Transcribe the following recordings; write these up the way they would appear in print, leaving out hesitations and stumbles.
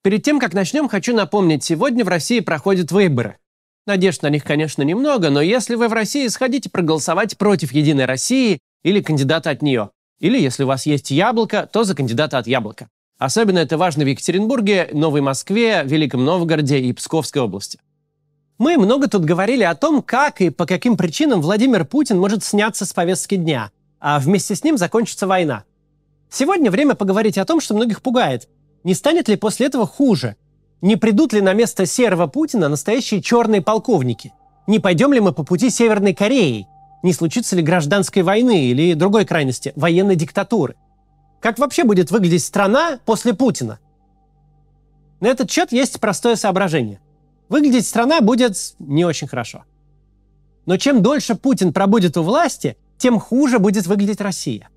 Перед тем, как начнем, хочу напомнить, сегодня в России проходят выборы. Надежд на них, конечно, немного, но если вы в России, сходите проголосовать против «Единой России» или кандидата от нее. Или, если у вас есть яблоко, то за кандидата от яблока. Особенно это важно в Екатеринбурге, Новой Москве, Великом Новгороде и Псковской области. Мы много тут говорили о том, как и по каким причинам Владимир Путин может сняться с повестки дня, а вместе с ним закончится война. Сегодня время поговорить о том, что многих пугает. Не станет ли после этого хуже? Не придут ли на место серого Путина настоящие черные полковники? Не пойдем ли мы по пути Северной Кореи? Не случится ли гражданской войны или другой крайности – военной диктатуры? Как вообще будет выглядеть страна после Путина? На этот счет есть простое соображение. Выглядеть страна будет не очень хорошо. Но чем дольше Путин пробудет у власти, тем хуже будет выглядеть Россия.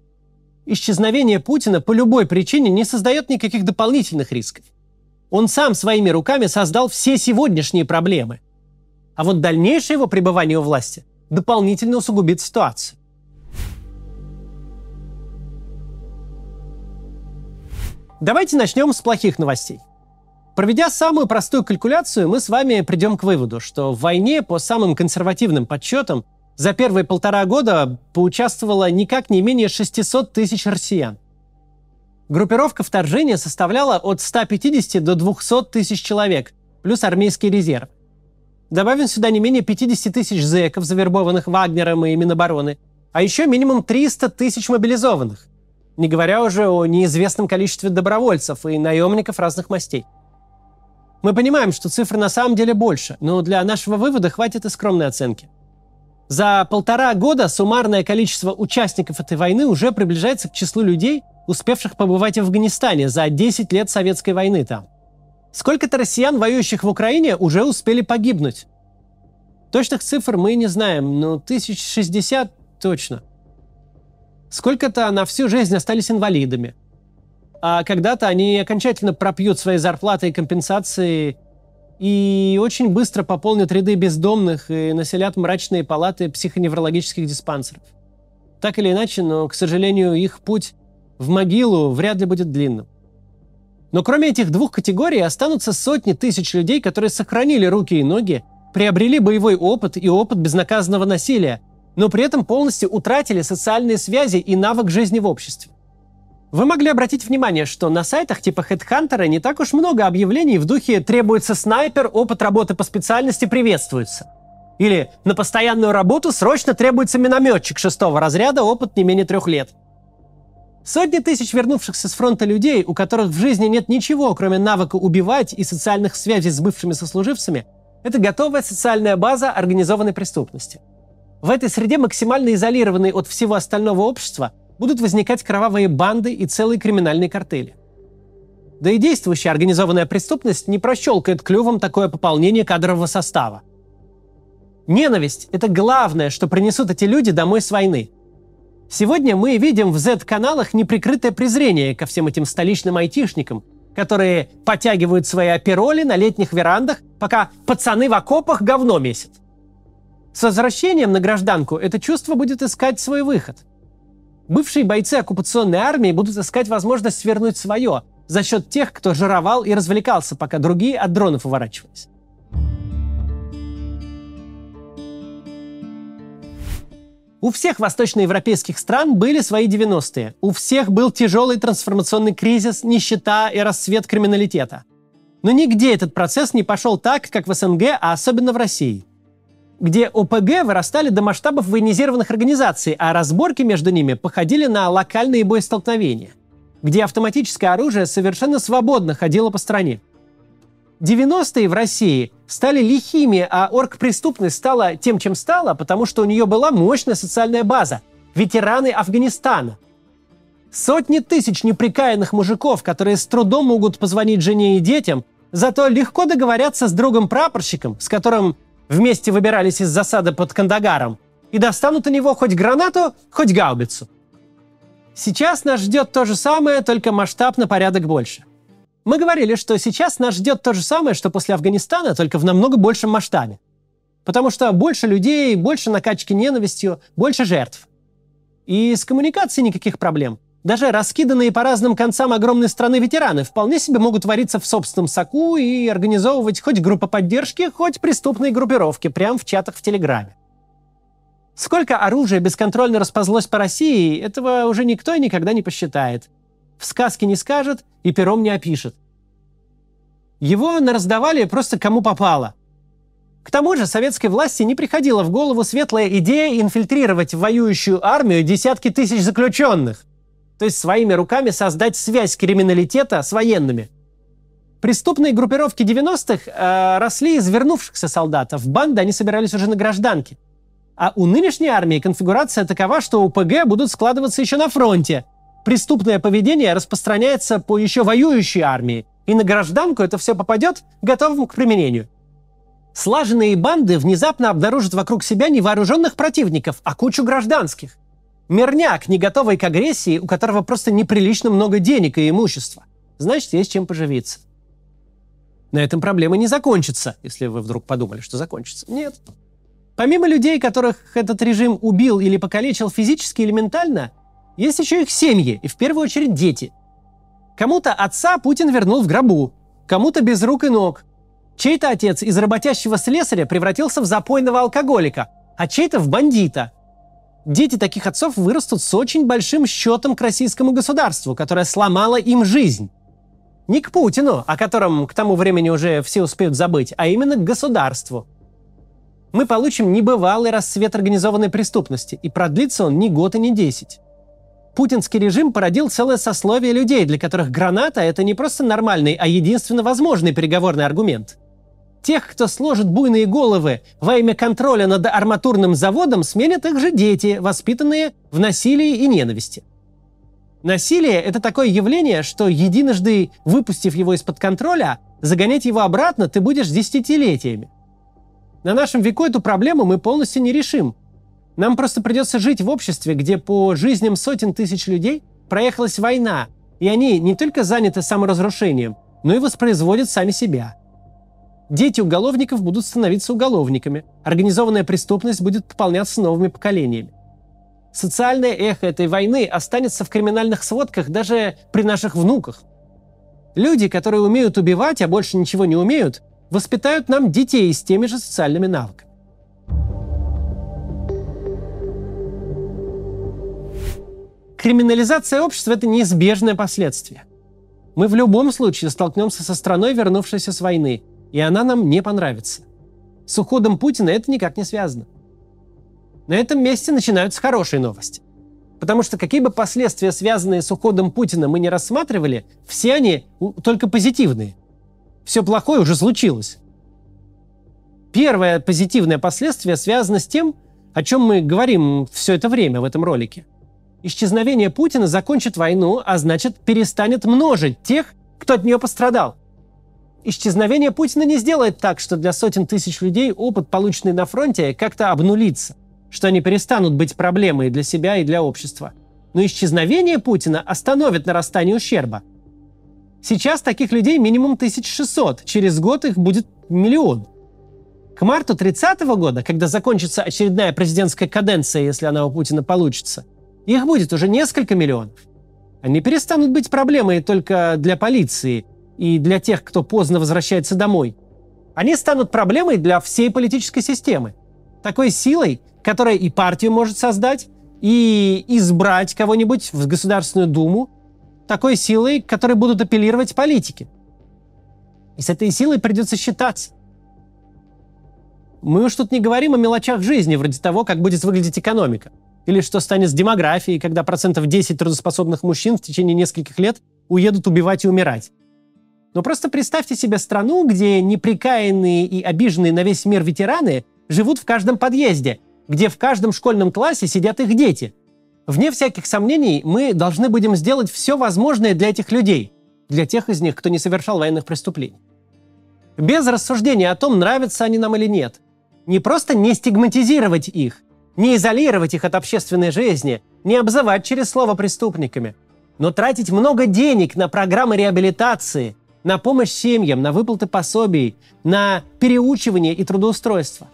Исчезновение Путина по любой причине не создает никаких дополнительных рисков. Он сам своими руками создал все сегодняшние проблемы. А вот дальнейшее его пребывание у власти дополнительно усугубит ситуацию. Давайте начнем с плохих новостей. Проведя самую простую калькуляцию, мы с вами придем к выводу, что в войне, по самым консервативным подсчетам, за первые 1,5 года поучаствовало никак не менее 600 тысяч россиян. Группировка вторжения составляла от 150 до 200 тысяч человек, плюс армейский резерв. Добавим сюда не менее 50 тысяч зэков, завербованных Вагнером и Минобороны, а еще минимум 300 тысяч мобилизованных, не говоря уже о неизвестном количестве добровольцев и наемников разных мастей. Мы понимаем, что цифры на самом деле больше, но для нашего вывода хватит и скромной оценки. За 1,5 года суммарное количество участников этой войны уже приближается к числу людей, успевших побывать в Афганистане за 10 лет советской войны там. Сколько-то россиян, воюющих в Украине, уже успели погибнуть. Точных цифр мы не знаем, но 1060 точно. Сколько-то на всю жизнь остались инвалидами. А когда-то они окончательно пропьют свои зарплаты и компенсации и очень быстро пополнят ряды бездомных и населят мрачные палаты психоневрологических диспансеров. Так или иначе, но, к сожалению, их путь в могилу вряд ли будет длинным. Но кроме этих двух категорий останутся сотни тысяч людей, которые сохранили руки и ноги, приобрели боевой опыт и опыт безнаказанного насилия, но при этом полностью утратили социальные связи и навык жизни в обществе. Вы могли обратить внимание, что на сайтах типа HeadHunter не так уж много объявлений в духе «требуется снайпер, опыт работы по специальности приветствуется». Или «на постоянную работу срочно требуется минометчик 6-го разряда, опыт не менее 3 лет». Сотни тысяч вернувшихся с фронта людей, у которых в жизни нет ничего, кроме навыка убивать и социальных связей с бывшими сослуживцами, это готовая социальная база организованной преступности. В этой среде, максимально изолированной от всего остального общества, будут возникать кровавые банды и целые криминальные картели. Да и действующая организованная преступность не прощелкает клювом такое пополнение кадрового состава. Ненависть – это главное, что принесут эти люди домой с войны. Сегодня мы видим в Z-каналах неприкрытое презрение ко всем этим столичным айтишникам, которые подтягивают свои апероли на летних верандах, пока пацаны в окопах говно месят. С возвращением на гражданку это чувство будет искать свой выход. Бывшие бойцы оккупационной армии будут искать возможность свернуть свое за счет тех, кто жировал и развлекался, пока другие от дронов уворачивались. У всех восточноевропейских стран были свои 90-е. У всех был тяжелый трансформационный кризис, нищета и расцвет криминалитета. Но нигде этот процесс не пошел так, как в СНГ, а особенно в России, где ОПГ вырастали до масштабов военизированных организаций, а разборки между ними походили на локальные боестолкновения, где автоматическое оружие совершенно свободно ходило по стране. 90-е в России стали лихими, а оргпреступность стала тем, чем стала, потому что у нее была мощная социальная база – ветераны Афганистана. Сотни тысяч неприкаянных мужиков, которые с трудом могут позвонить жене и детям, зато легко договорятся с другом-прапорщиком, с которым вместе выбирались из засады под Кандагаром, и достанут у него хоть гранату, хоть гаубицу. Сейчас нас ждет то же самое, только масштаб на порядок больше. Мы говорили, что сейчас нас ждет то же самое, что после Афганистана, только в намного большем масштабе. Потому что больше людей, больше накачки ненавистью, больше жертв. И с коммуникацией никаких проблем. Даже раскиданные по разным концам огромной страны ветераны вполне себе могут вариться в собственном соку и организовывать хоть группы поддержки, хоть преступные группировки прямо в чатах в Телеграме. Сколько оружия бесконтрольно расползлось по России, этого уже никто и никогда не посчитает. В сказке не скажет и пером не опишет. Его нараздавали просто кому попало. К тому же советской власти не приходила в голову светлая идея инфильтрировать в воюющую армию десятки тысяч заключенных. То есть своими руками создать связь криминалитета с военными. Преступные группировки 90-х росли из вернувшихся солдатов. В банды они собирались уже на гражданке. А у нынешней армии конфигурация такова, что ОПГ будут складываться еще на фронте. Преступное поведение распространяется по еще воюющей армии. И на гражданку это все попадет готовым к применению. Слаженные банды внезапно обнаружат вокруг себя не вооруженных противников, а кучу гражданских. Мирняк, не готовый к агрессии, у которого просто неприлично много денег и имущества. Значит, есть чем поживиться. На этом проблема не закончится, если вы вдруг подумали, что закончится. Нет. Помимо людей, которых этот режим убил или покалечил физически или ментально, есть еще их семьи, и в первую очередь дети. Кому-то отца Путин вернул в гробу, кому-то без рук и ног. Чей-то отец из работящего слесаря превратился в запойного алкоголика, а чей-то в бандита. Дети таких отцов вырастут с очень большим счетом к российскому государству, которое сломало им жизнь. Не к Путину, о котором к тому времени уже все успеют забыть, а именно к государству. Мы получим небывалый расцвет организованной преступности, и продлится он ни год и ни 10. Путинский режим породил целое сословие людей, для которых граната – это не просто нормальный, а единственно возможный переговорный аргумент. Тех, кто сложит буйные головы во имя контроля над арматурным заводом, сменят их же дети, воспитанные в насилии и ненависти. Насилие – это такое явление, что, единожды выпустив его из-под контроля, загонять его обратно ты будешь десятилетиями. На нашем веку эту проблему мы полностью не решим. Нам просто придется жить в обществе, где по жизням сотен тысяч людей проехалась война, и они не только заняты саморазрушением, но и воспроизводят сами себя. Дети уголовников будут становиться уголовниками, организованная преступность будет пополняться новыми поколениями. Социальное эхо этой войны останется в криминальных сводках даже при наших внуках. Люди, которые умеют убивать, а больше ничего не умеют, воспитают нам детей с теми же социальными навыками. Криминализация общества – это неизбежное последствие. Мы в любом случае столкнемся со страной, вернувшейся с войны, и она нам не понравится. С уходом Путина это никак не связано. На этом месте начинаются хорошие новости. Потому что какие бы последствия, связанные с уходом Путина, мы не рассматривали, все они только позитивные. Все плохое уже случилось. Первое позитивное последствие связано с тем, о чем мы говорим все это время в этом ролике. Исчезновение Путина закончит войну, а значит перестанет множить тех, кто от нее пострадал. Исчезновение Путина не сделает так, что для сотен тысяч людей опыт, полученный на фронте, как-то обнулится, что они перестанут быть проблемой для себя и для общества. Но исчезновение Путина остановит нарастание ущерба. Сейчас таких людей минимум 1600, через год их будет 1 миллион. К марту 30 года, когда закончится очередная президентская каденция, если она у Путина получится, их будет уже несколько миллионов. Они перестанут быть проблемой только для полиции и для тех, кто поздно возвращается домой. Они станут проблемой для всей политической системы. Такой силой, которая и партию может создать, и избрать кого-нибудь в Государственную Думу, такой силой, к которой будут апеллировать политики. И с этой силой придется считаться. Мы уж тут не говорим о мелочах жизни, вроде того, как будет выглядеть экономика. Или что станет с демографией, когда 10% трудоспособных мужчин в течение нескольких лет уедут убивать и умирать. Но просто представьте себе страну, где неприкаянные и обиженные на весь мир ветераны живут в каждом подъезде, где в каждом школьном классе сидят их дети. Вне всяких сомнений, мы должны будем сделать все возможное для этих людей, для тех из них, кто не совершал военных преступлений. Без рассуждения о том, нравятся они нам или нет. Не просто не стигматизировать их, не изолировать их от общественной жизни, не обзывать через слово преступниками, но тратить много денег на программы реабилитации, на помощь семьям, на выплаты пособий, на переучивание и трудоустройство.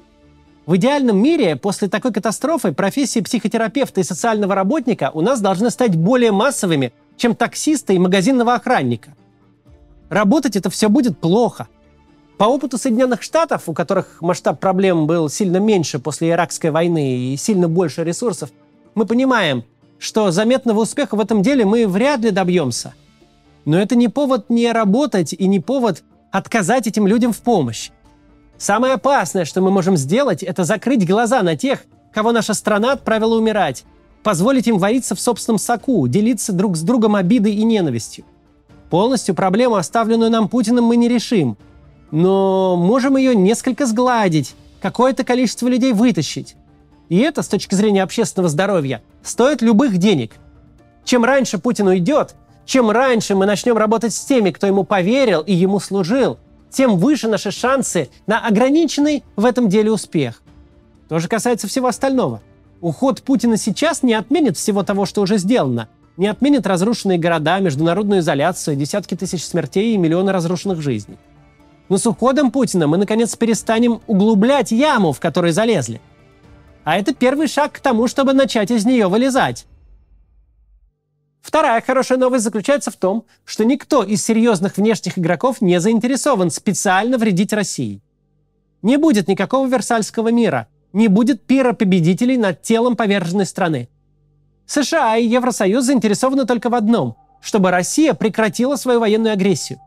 В идеальном мире после такой катастрофы профессии психотерапевта и социального работника у нас должны стать более массовыми, чем таксиста и магазинного охранника. Работать это все будет плохо. По опыту Соединенных Штатов, у которых масштаб проблем был сильно меньше после Иракской войны и сильно больше ресурсов, мы понимаем, что заметного успеха в этом деле мы вряд ли добьемся. Но это не повод не работать и не повод отказать этим людям в помощи. Самое опасное, что мы можем сделать, это закрыть глаза на тех, кого наша страна отправила умирать, позволить им вариться в собственном соку, делиться друг с другом обидой и ненавистью. Полностью проблему, оставленную нам Путиным, мы не решим, но можем ее несколько сгладить, какое-то количество людей вытащить. И это, с точки зрения общественного здоровья, стоит любых денег. Чем раньше Путин уйдет, чем раньше мы начнем работать с теми, кто ему поверил и ему служил, тем выше наши шансы на ограниченный в этом деле успех. То же касается всего остального. Уход Путина сейчас не отменит всего того, что уже сделано, не отменит разрушенные города, международную изоляцию, десятки тысяч смертей и миллионы разрушенных жизней. Но с уходом Путина мы, наконец, перестанем углублять яму, в которой залезли. А это первый шаг к тому, чтобы начать из нее вылезать. Вторая хорошая новость заключается в том, что никто из серьезных внешних игроков не заинтересован специально вредить России. Не будет никакого Версальского мира, не будет пира победителей над телом поверженной страны. США и Евросоюз заинтересованы только в одном – чтобы Россия прекратила свою военную агрессию.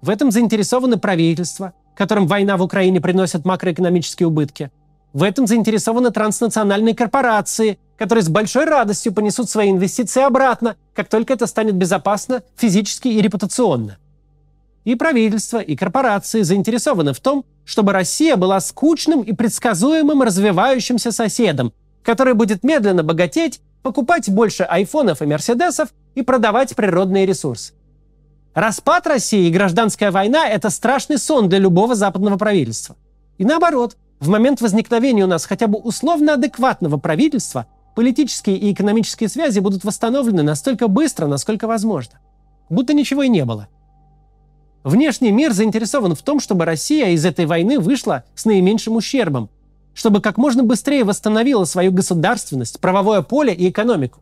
В этом заинтересованы правительства, которым война в Украине приносит макроэкономические убытки. В этом заинтересованы транснациональные корпорации, которые с большой радостью понесут свои инвестиции обратно, как только это станет безопасно физически и репутационно. И правительства, и корпорации заинтересованы в том, чтобы Россия была скучным и предсказуемым развивающимся соседом, который будет медленно богатеть, покупать больше айфонов и мерседесов и продавать природные ресурсы. Распад России и гражданская война – это страшный сон для любого западного правительства. И наоборот, в момент возникновения у нас хотя бы условно адекватного правительства политические и экономические связи будут восстановлены настолько быстро, насколько возможно. Будто ничего и не было. Внешний мир заинтересован в том, чтобы Россия из этой войны вышла с наименьшим ущербом, чтобы как можно быстрее восстановила свою государственность, правовое поле и экономику.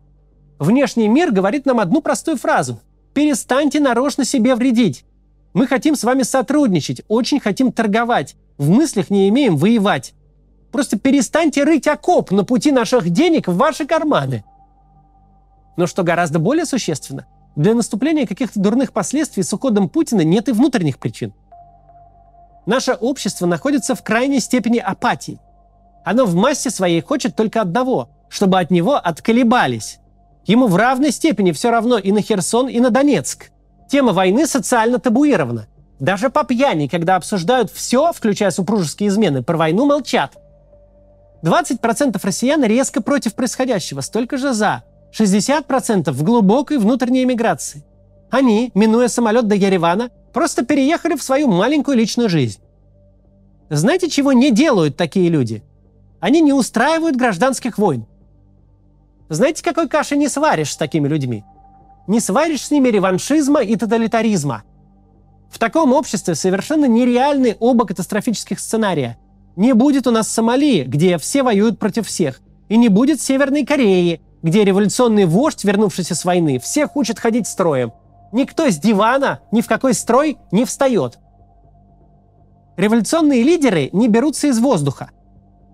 Внешний мир говорит нам одну простую фразу – перестаньте нарочно себе вредить. Мы хотим с вами сотрудничать, очень хотим торговать. В мыслях не имеем воевать. Просто перестаньте рыть окоп на пути наших денег в ваши карманы. Но что гораздо более существенно, для наступления каких-то дурных последствий с уходом Путина нет и внутренних причин. Наше общество находится в крайней степени апатии. Оно в массе своей хочет только одного, чтобы от него отколебались. Ему в равной степени все равно и на Херсон, и на Донецк. Тема войны социально табуирована. Даже по пьяни, когда обсуждают все, включая супружеские измены, про войну молчат. 20% россиян резко против происходящего, столько же за. 60% в глубокой внутренней эмиграции. Они, минуя самолет до Еревана, просто переехали в свою маленькую личную жизнь. Знаете, чего не делают такие люди? Они не устраивают гражданских войн. Знаете, какой каши не сваришь с такими людьми? Не сваришь с ними реваншизма и тоталитаризма. В таком обществе совершенно нереальны оба катастрофических сценария. Не будет у нас Сомали, где все воюют против всех. И не будет Северной Кореи, где революционный вождь, вернувшийся с войны, всех учит ходить строем. Никто с дивана ни в какой строй не встает. Революционные лидеры не берутся из воздуха.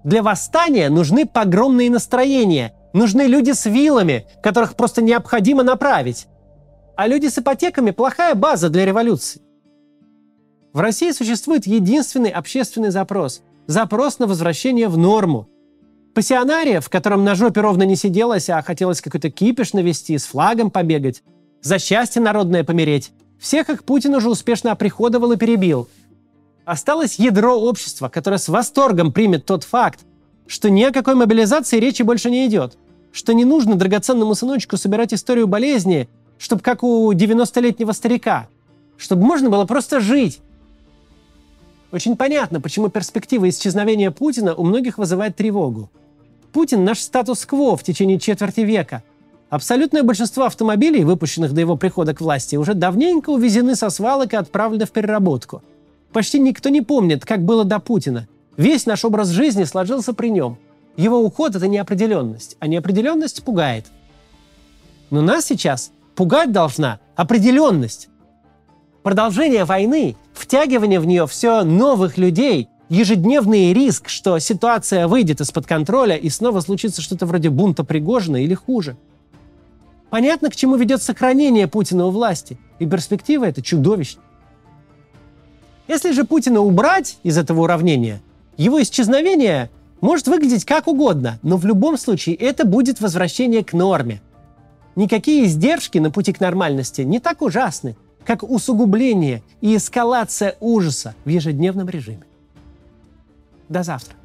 Для восстания нужны погромные настроения. Нужны люди с вилами, которых просто необходимо направить. А люди с ипотеками – плохая база для революции. В России существует единственный общественный запрос – запрос на возвращение в норму. Пассионария, в котором на жопе ровно не сиделось, а хотелось какой-то кипиш навести, с флагом побегать, за счастье народное помереть, всех их Путин уже успешно оприходовал и перебил. Осталось ядро общества, которое с восторгом примет тот факт, что ни о какой мобилизации речи больше не идет, что не нужно драгоценному сыночку собирать историю болезни, чтобы как у 90-летнего старика, чтобы можно было просто жить. Очень понятно, почему перспектива исчезновения Путина у многих вызывает тревогу. Путин – наш статус-кво в течение четверти века. Абсолютное большинство автомобилей, выпущенных до его прихода к власти, уже давненько увезены со свалок и отправлены в переработку. Почти никто не помнит, как было до Путина. Весь наш образ жизни сложился при нем. Его уход – это неопределенность, а неопределенность пугает. Но нас сейчас пугать должна определенность. Продолжение войны, втягивание в нее все новых людей, ежедневный риск, что ситуация выйдет из-под контроля и снова случится что-то вроде бунта Пригожина или хуже. Понятно, к чему ведет сохранение Путина у власти, и перспектива эта чудовищна. Если же Путина убрать из этого уравнения, его исчезновение может выглядеть как угодно, но в любом случае это будет возвращение к норме. Никакие издержки на пути к нормальности не так ужасны, как усугубление и эскалация ужаса в ежедневном режиме. До завтра.